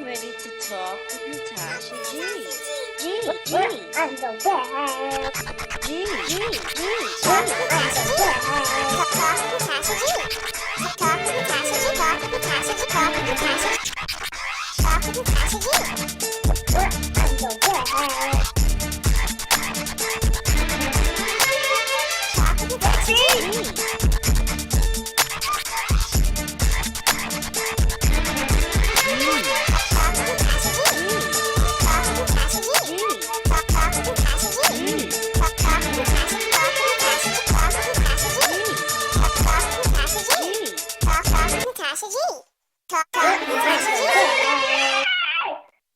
ready to talk with Natasha G. G, G, I'm the best. G, G, G. Talk with Natasha G. Talk with Natasha G. Talk with Natasha G. Talk with Natasha G. Talk with Natasha G. Talk with Natasha G. I'm the best. Talk with Natasha G.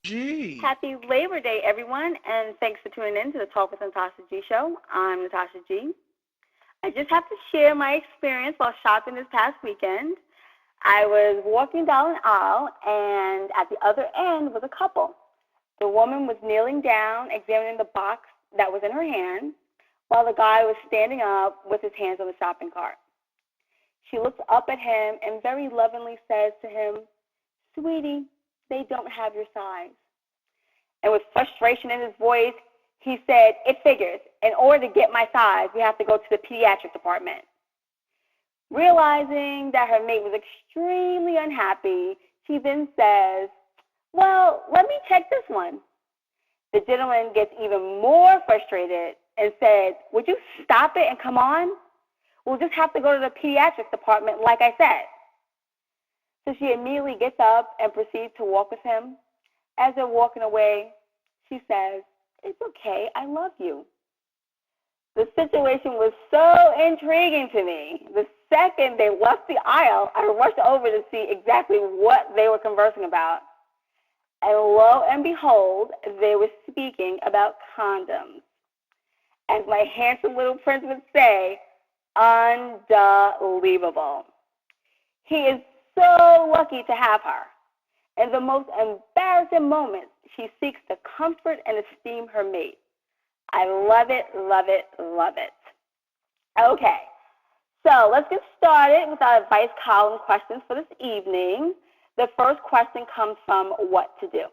G. Happy Labor Day, everyone, and thanks for tuning in to the Talk with Natasha G show. I'm Natasha G. I just have to share my experience while shopping this past weekend. I was walking down an aisle, and at the other end was a couple. The woman was kneeling down, examining the box that was in her hand, while the guy was standing up with his hands on the shopping cart. She looks up at him and very lovingly says to him, "Sweetie, they don't have your size." And with frustration in his voice, he said, "It figures. In order to get my size, we have to go to the pediatric department." Realizing that her mate was extremely unhappy, she then says, "Well, let me check this one." The gentleman gets even more frustrated and said, "Would you stop it and come on? We'll just have to go to the pediatric department like I said." So she immediately gets up and proceeds to walk with him. As they're walking away, she says, "It's okay, I love you." The situation was so intriguing to me. The second they left the aisle, I rushed over to see exactly what they were conversing about. And lo and behold, they were speaking about condoms. As my handsome little prince would say, unbelievable. He is so lucky to have her. In the most embarrassing moments, she seeks to comfort and esteem her mate. I love it, love it, love it. Okay, so let's get started with our advice column questions for this evening. The first question comes from What to Do.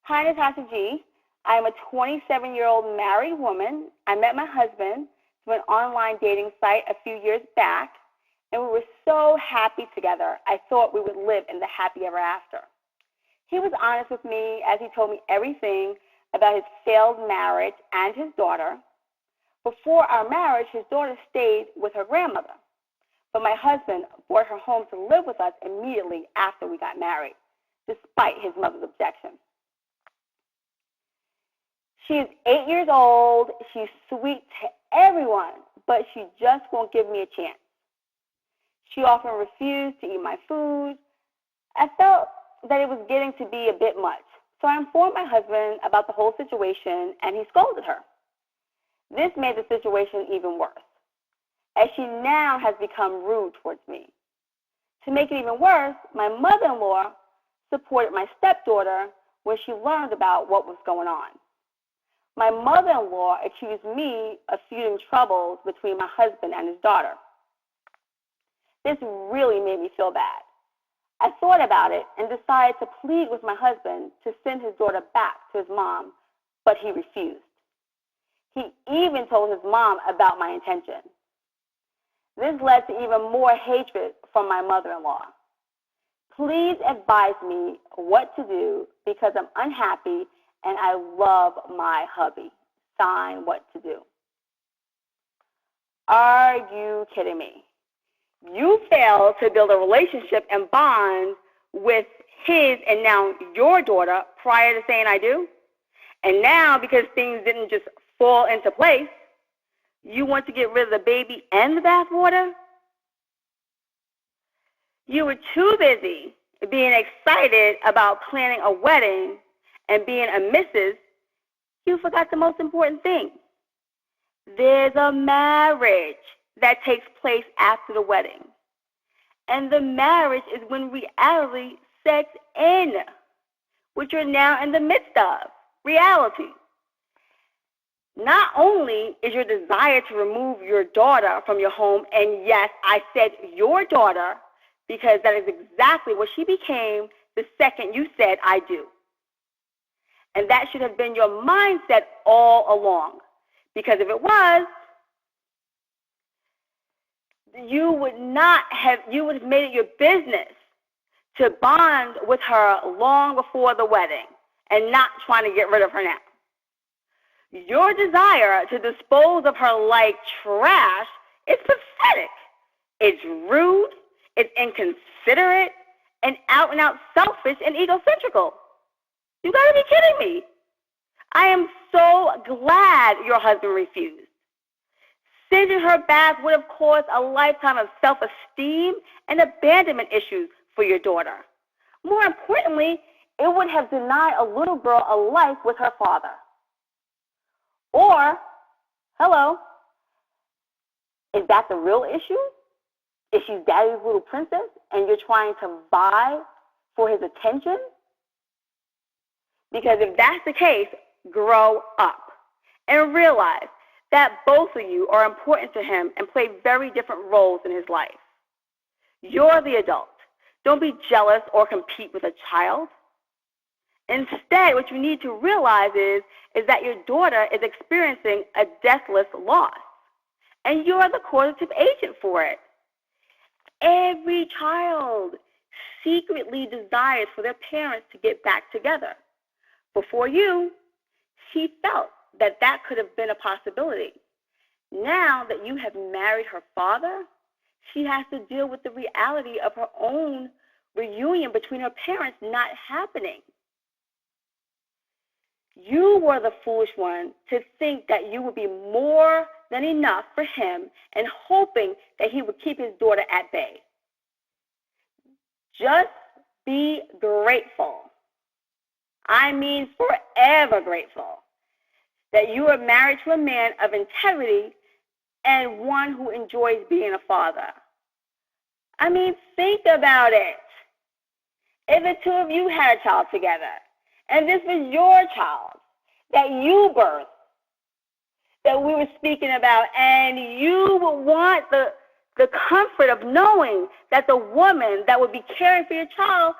Hi, Natasha G. I am a 27-year-old married woman. I met my husband through an online dating site a few years back, and we were so happy together. I thought we would live in the happy ever after. He was honest with me as he told me everything about his failed marriage and his daughter. Before our marriage, his daughter stayed with her grandmother, but my husband brought her home to live with us immediately after we got married, despite his mother's objection. She is 8 years old. She's sweet to everyone, but she just won't give me a chance. She often refused to eat my food. I felt that it was getting to be a bit much, so I informed my husband about the whole situation, and he scolded her. This made the situation even worse, as she now has become rude towards me. To make it even worse, my mother-in-law supported my stepdaughter when she learned about what was going on. My mother-in-law accused me of feuding troubles between my husband and his daughter. This really made me feel bad. I thought about it and decided to plead with my husband to send his daughter back to his mom, but he refused. He even told his mom about my intention. This led to even more hatred from my mother-in-law. Please advise me what to do because I'm unhappy and I love my hubby. Sign, What to Do. Are you kidding me? You failed to build a relationship and bond with his and now your daughter prior to saying I do? And now, because things didn't just fall into place, you want to get rid of the baby and the bathwater? You were too busy being excited about planning a wedding and being a missus, you forgot the most important thing. There's a marriage that takes place after the wedding. And the marriage is when reality sets in, which you're now in the midst of, reality. Not only is your desire to remove your daughter from your home, and yes, I said your daughter, because that is exactly what she became the second you said, I do. And that should have been your mindset all along. Because if it was, you would have made it your business to bond with her long before the wedding and not trying to get rid of her now. Your desire to dispose of her like trash is pathetic. It's rude, it's inconsiderate, and out selfish and egocentrical. You gotta be kidding me. I am so glad your husband refused. Sending her back would have caused a lifetime of self-esteem and abandonment issues for your daughter. More importantly, it would have denied a little girl a life with her father. Or, hello, is that the real issue? Is she daddy's little princess and you're trying to vie for his attention? Because if that's the case, grow up and realize that both of you are important to him and play very different roles in his life. You're the adult. Don't be jealous or compete with a child. Instead, what you need to realize is that your daughter is experiencing a deathless loss, and you're the causative agent for it. Every child secretly desires for their parents to get back together. Before you, she felt that could have been a possibility. Now that you have married her father, she has to deal with the reality of her own reunion between her parents not happening. You were the foolish one to think that you would be more than enough for him and hoping that he would keep his daughter at bay. Just be grateful. I mean forever grateful that you are married to a man of integrity and one who enjoys being a father. I mean, think about it. If the two of you had a child together, and this was your child that you birthed, that we were speaking about, and you would want the comfort of knowing that the woman that would be caring for your child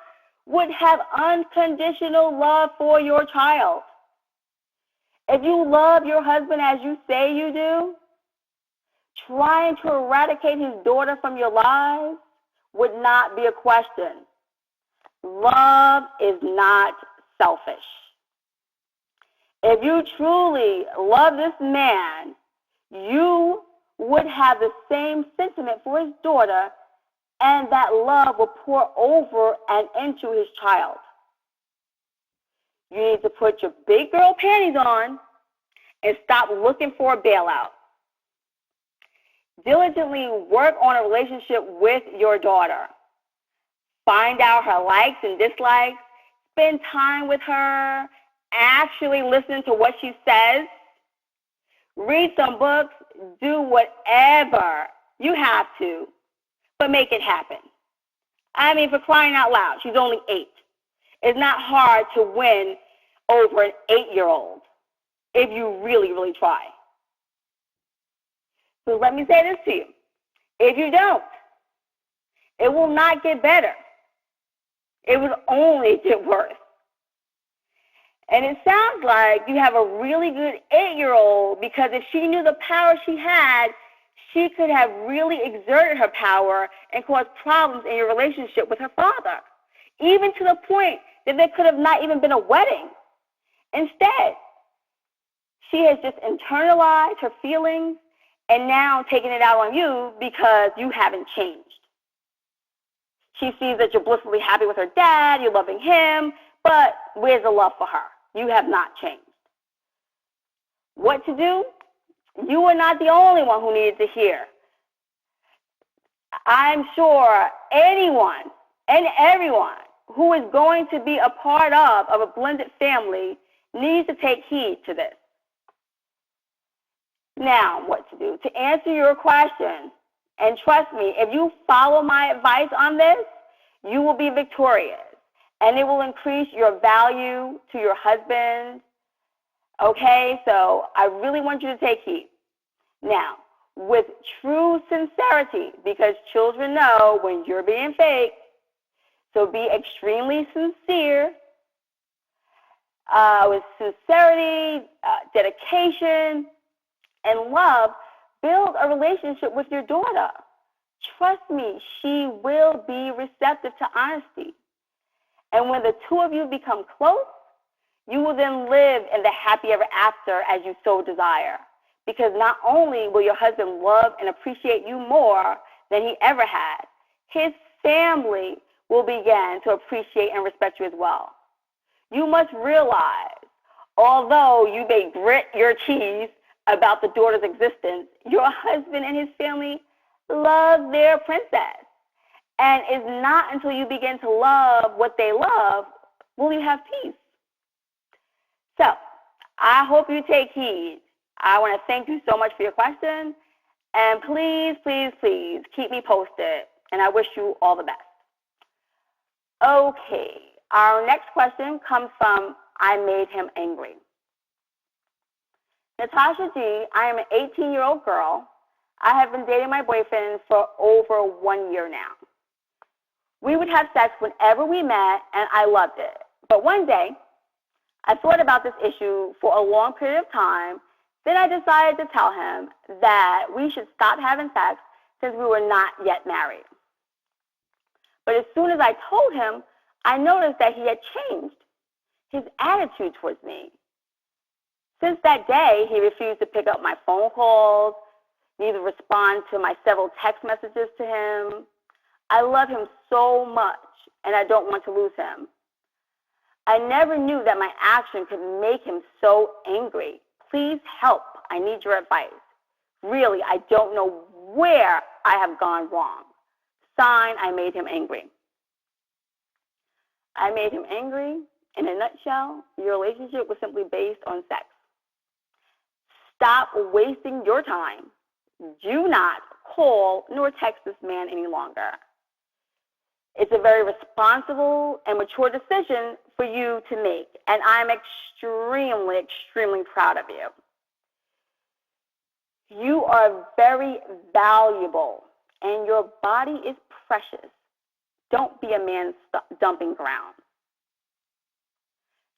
would have unconditional love for your child. If you love your husband as you say you do, trying to eradicate his daughter from your lives would not be a question. Love is not selfish. If you truly love this man, you would have the same sentiment for his daughter, and that love will pour over and into his child. You need to put your big girl panties on and stop looking for a bailout. Diligently work on a relationship with your daughter. Find out her likes and dislikes. Spend time with her. Actually listen to what she says. Read some books. Do whatever you have to, but make it happen. I mean, for crying out loud, she's only 8. It's not hard to win over an 8-year-old if you really, really try. So let me say this to you. If you don't, it will not get better. It will only get worse. And it sounds like you have a really good 8-year-old, because if she knew the power she had, she could have really exerted her power and caused problems in your relationship with her father, even to the point that there could have not even been a wedding. Instead, she has just internalized her feelings and now taking it out on you because you haven't changed. She sees that you're blissfully happy with her dad, you're loving him, but where's the love for her? You have not changed. What to do? You are not the only one who needed to hear. I'm sure anyone and everyone who is going to be a part of a blended family needs to take heed to this. Now, what to do? To answer your question, and trust me, if you follow my advice on this, you will be victorious, and it will increase your value to your husband. Okay, so I really want you to take heed. Now, with true sincerity, because children know when you're being fake, So be extremely sincere, with sincerity, dedication, and love. Build a relationship with your daughter. Trust me, she will be receptive to honesty. And when the two of you become close, you will then live in the happy ever after as you so desire. Because not only will your husband love and appreciate you more than he ever had, his family will begin to appreciate and respect you as well. You must realize, although you may grit your teeth about the daughter's existence, your husband and his family love their princess. And it's not until you begin to love what they love will you have peace. So I hope you take heed. I want to thank you so much for your question. And please, please, please keep me posted. And I wish you all the best. Okay, our next question comes from I Made Him Angry. Natasha G., I am an 18-year-old girl. I have been dating my boyfriend for over 1 year now. We would have sex whenever we met, and I loved it. But one day, I thought about this issue for a long period of time. Then I decided to tell him that we should stop having sex since we were not yet married. But as soon as I told him, I noticed that he had changed his attitude towards me. Since that day, he refused to pick up my phone calls, neither respond to my several text messages to him. I love him so much, and I don't want to lose him. I never knew that my action could make him so angry. Please help. I need your advice. Really, I don't know where I have gone wrong. Sign, I made him angry. I made him angry. In a nutshell, your relationship was simply based on sex. Stop wasting your time. Do not call nor text this man any longer. It's a very responsible and mature decision for you to make, and I'm extremely, extremely proud of you. You are very valuable, and your body is precious. Don't be a man's dumping ground.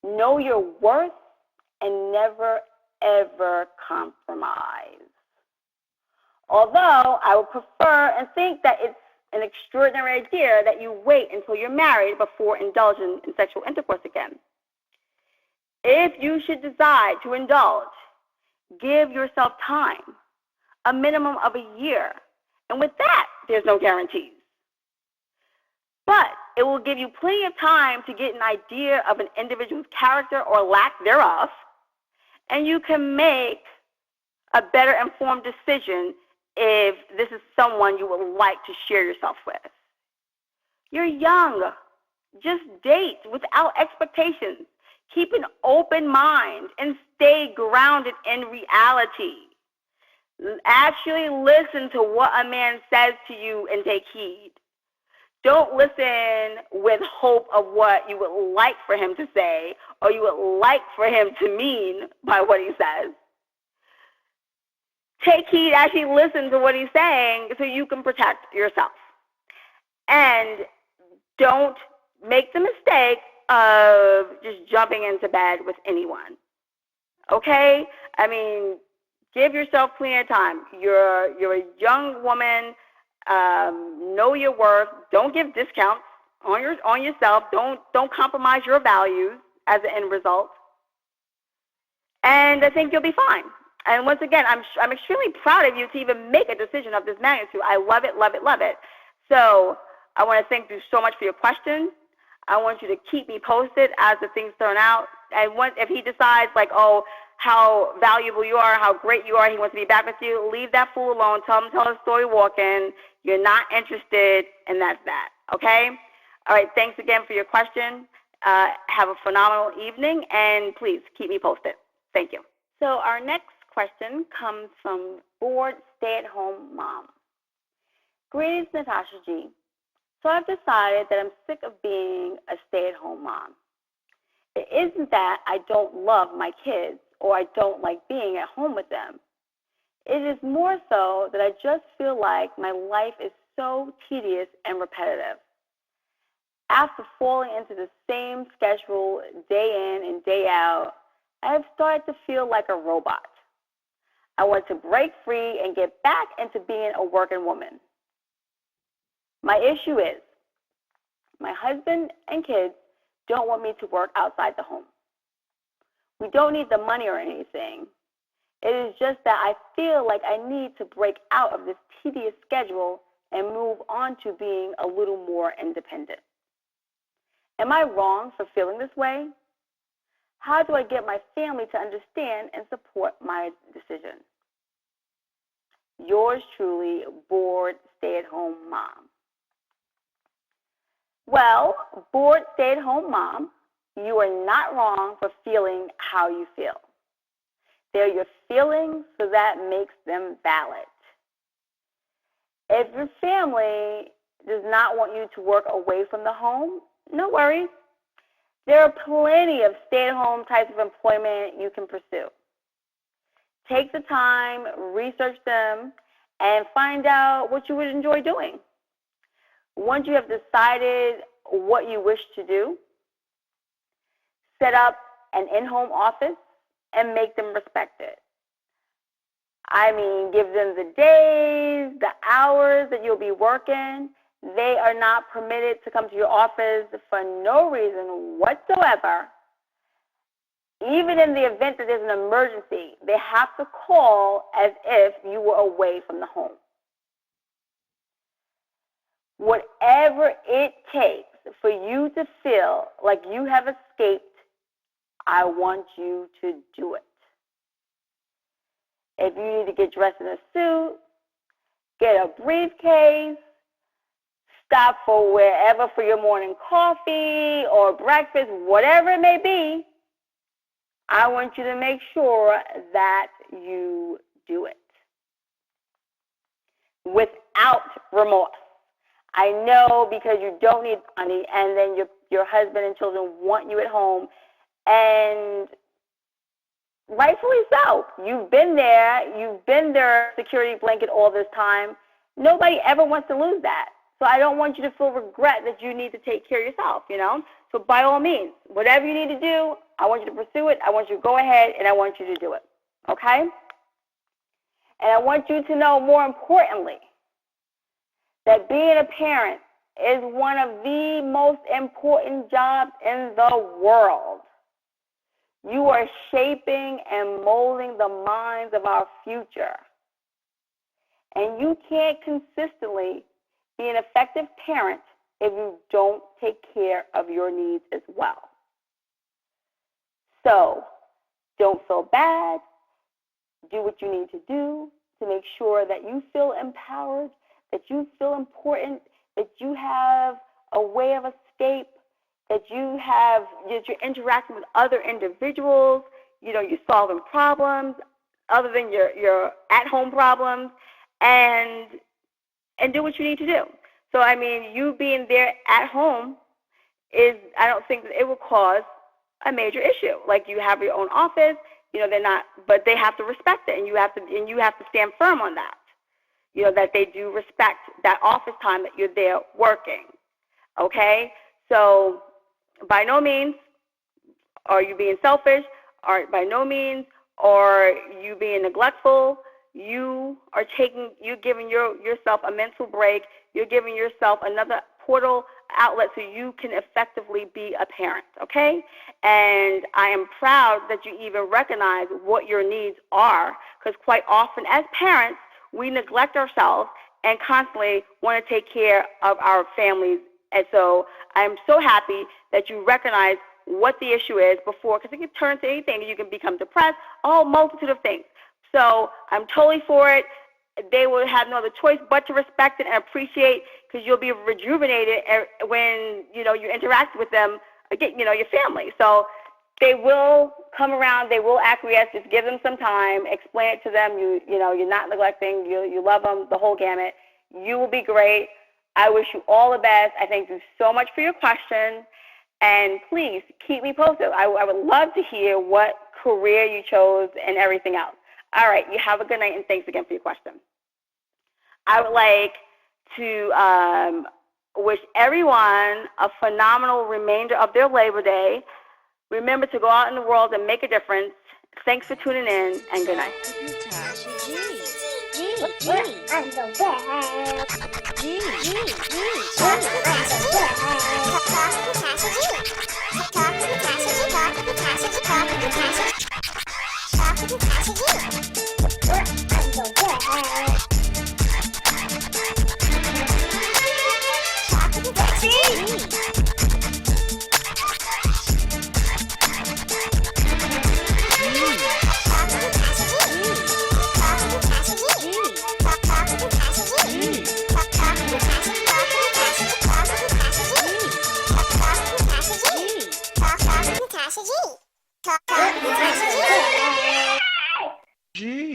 Know your worth and never, ever compromise. Although I would prefer and think that it's an extraordinary idea that you wait until you're married before indulging in sexual intercourse again. If you should decide to indulge, give yourself time, a minimum of a year. And with that, there's no guarantees. But it will give you plenty of time to get an idea of an individual's character or lack thereof, and you can make a better informed decision if this is someone you would like to share yourself with. You're young. Just date without expectations. Keep an open mind and stay grounded in reality. Actually listen to what a man says to you and take heed. Don't listen with hope of what you would like for him to say or you would like for him to mean by what he says. Take heed, actually listen to what he's saying so you can protect yourself. And don't make the mistake of just jumping into bed with anyone. Okay? I mean, give yourself plenty of time. You're a young woman. Know your worth. Don't give discounts on yourself. Don't compromise your values as an end result. And I think you'll be fine. And once again, I'm extremely proud of you to even make a decision of this magnitude. I love it, love it, love it. So I want to thank you so much for your question. I want you to keep me posted as the things turn out. And if he decides, like, oh, how valuable you are, how great you are, he wants to be back with you, leave that fool alone. Tell his story walking. You're not interested, and that's that. Okay? All right, thanks again for your question. Have a phenomenal evening, and please keep me posted. Thank you. So our next question comes from bored stay-at-home mom. Greetings, Natasha G. So I've decided that I'm sick of being a stay-at-home mom. It isn't that I don't love my kids or I don't like being at home with them. It is more so that I just feel like my life is so tedious and repetitive. After falling into the same schedule day in and day out, I have started to feel like a robot. I want to break free and get back into being a working woman. My issue is my husband and kids don't want me to work outside the home. We don't need the money or anything. It is just that I feel like I need to break out of this tedious schedule and move on to being a little more independent. Am I wrong for feeling this way? How do I get my family to understand and support my decision? Yours truly, bored stay-at-home mom. Well, bored stay-at-home mom, you are not wrong for feeling how you feel. They're your feelings, so that makes them valid. If your family does not want you to work away from the home, no worries. There are plenty of stay-at-home types of employment you can pursue. Take the time, research them, and find out what you would enjoy doing. Once you have decided what you wish to do, set up an in-home office and make them respect it. I mean, give them the days, the hours that you'll be working. They are not permitted to come to your office for no reason whatsoever. Even in the event that there's an emergency, they have to call as if you were away from the home. Whatever it takes for you to feel like you have escaped, I want you to do it. If you need to get dressed in a suit, get a briefcase, stop for wherever for your morning coffee or breakfast, whatever it may be, I want you to make sure that you do it without remorse. I know because you don't need money, and then your husband and children want you at home, and rightfully so. You've been their security blanket all this time. Nobody ever wants to lose that. So I don't want you to feel regret that you need to take care of yourself, So by all means, whatever you need to do, I want you to pursue it. I want you to go ahead, and I want you to do it, okay? And I want you to know, more importantly, that being a parent is one of the most important jobs in the world. You are shaping and molding the minds of our future. And you can't consistently be an effective parent if you don't take care of your needs as well. So don't feel bad. Do what you need to do to make sure that you feel empowered, that you feel important, that you have a way of escape, that you're interacting with other individuals, you're solving problems other than your at-home problems, and do what you need to do. So, I mean, you being there at home I don't think that it will cause a major issue. Like, you have your own office, but they have to respect it, and you have to stand firm on that. That they do respect that office time that you're there working. Okay? So, by no means are you being selfish, or by no means are you being neglectful. You're giving yourself a mental break. You're giving yourself another portal outlet so you can effectively be a parent, okay? And I am proud that you even recognize what your needs are, because quite often as parents, we neglect ourselves and constantly want to take care of our families. And so I'm so happy that you recognize what the issue is before, because it can turn into anything. You can become depressed, a whole multitude of things. So I'm totally for it. They will have no other choice but to respect it and appreciate, because you'll be rejuvenated when, you interact with them, again, your family. So they will come around. They will acquiesce. Just give them some time. Explain it to them. You're not neglecting. You love them, the whole gamut. You will be great. I wish you all the best. I thank you so much for your question. And please keep me posted. I would love to hear what career you chose and everything else. All right. You have a good night, and thanks again for your question. I would like to wish everyone a phenomenal remainder of their Labor Day. Remember to go out in the world and make a difference. Thanks for tuning in, and good night. Natasha G. G. We're underwear. G. G. Talk with Natasha G. Talk with Natasha G. Talk with Natasha G. Talk with Natasha G. Talk with Natasha G. Talk with Natasha G. We're underwear. Talk with Natasha G. G.